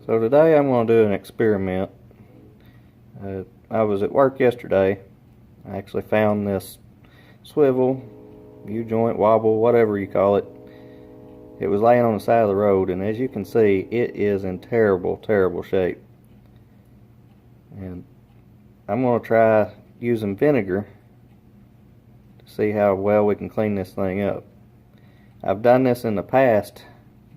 So today I'm going to do an experiment. I was at work yesterday. I actually found this swivel, U-joint, wobble, whatever you call it. It was laying on the side of the road, and as you can see, it is in terrible, terrible shape. And I'm going to try using vinegar to see how well we can clean this thing up. I've done this in the past,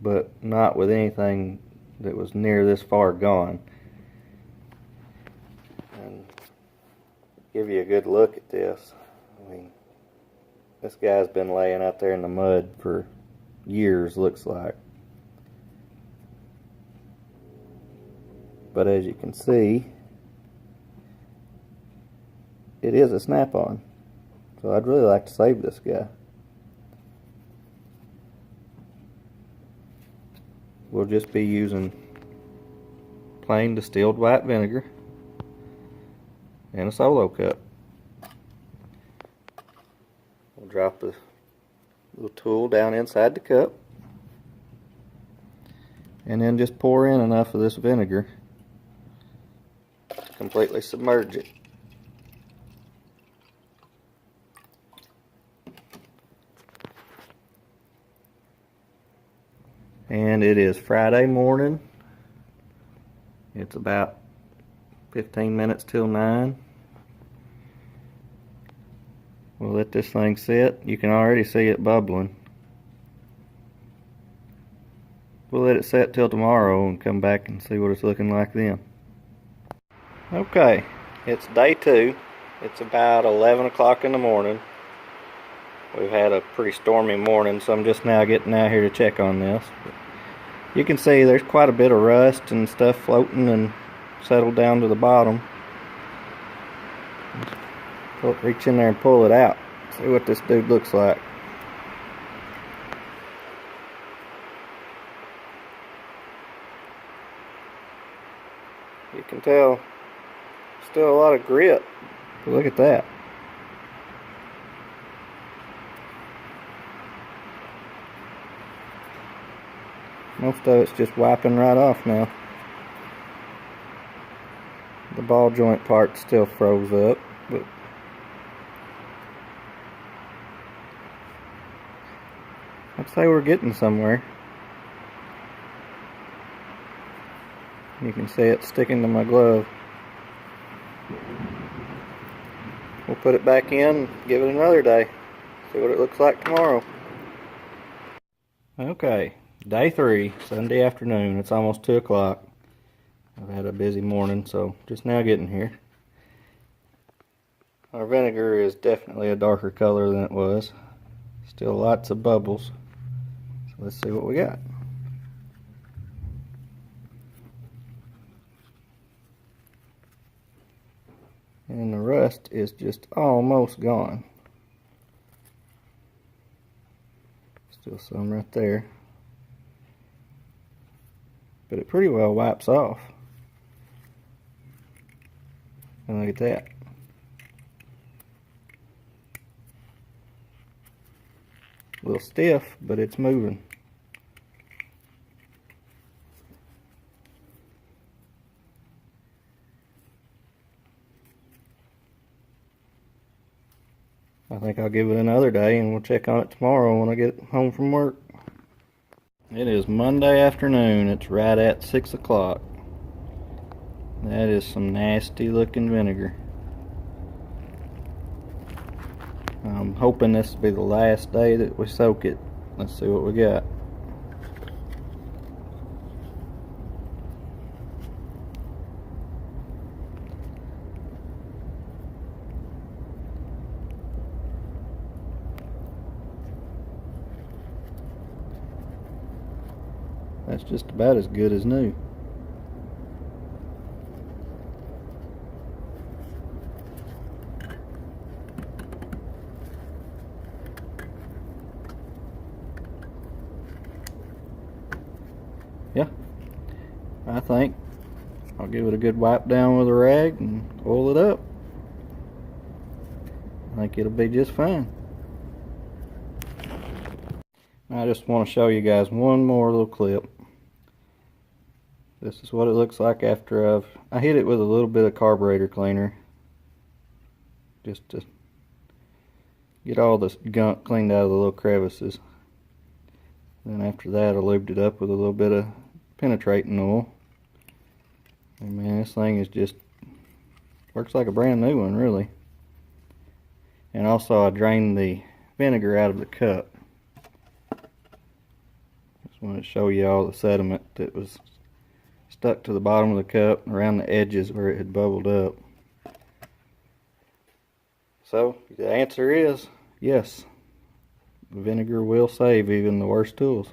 but not with anything that was near this far gone. And give you a good look at this. I mean, this guy's been laying out there in the mud for years, looks like. But as you can see, it is a snap-on. So I'd really like to save this guy. We'll just be using plain distilled white vinegar and a solo cup. We'll drop the little tool down inside the cup and then just pour in enough of this vinegar to completely submerge it. And it is Friday morning. It's about 15 minutes till 9. We'll let this thing sit. You can already see it bubbling. We'll let it set till tomorrow and come back and see what it's looking like then. Okay, it's day 2. It's about 11 o'clock in the morning. We've had a pretty stormy morning, so I'm just now getting out here to check on this. You can see there's quite a bit of rust and stuff floating and settled down to the bottom. Reach in there and pull it out. See what this dude looks like. You can tell still a lot of grit. But look at that. Most of it's just wiping right off now. The ball joint part still froze up, but I'd say we're getting somewhere. You can see it sticking to my glove. We'll put it back in, give it another day, see what it looks like tomorrow. Okay. Day 3, Sunday afternoon. It's almost 2 o'clock. I've had a busy morning, so just now getting here. Our vinegar is definitely a darker color than it was. Still lots of bubbles. So let's see what we got. And the rust is just almost gone. Still some right there. But it pretty well wipes off. And look at that. A little stiff, but it's moving. I think I'll give it another day and we'll check on it tomorrow when I get home from work. It is Monday afternoon. It's right at 6 o'clock. That is some nasty looking vinegar. I'm hoping this will be the last day that we soak it. Let's see what we got. That's just about as good as new. Yeah, I think I'll give it a good wipe down with a rag and oil it up. I think it'll be just fine. I just want to show you guys one more little clip. This is what it looks like after I hit it with a little bit of carburetor cleaner, just to get all this gunk cleaned out of the little crevices. Then after that I lubed it up with a little bit of penetrating oil. And man, this thing is just works like a brand new one, really. And also I drained the vinegar out of the cup. Just wanted to show you all the sediment that was stuck to the bottom of the cup and around the edges where it had bubbled up. So the answer is yes, vinegar will save even the worst tools.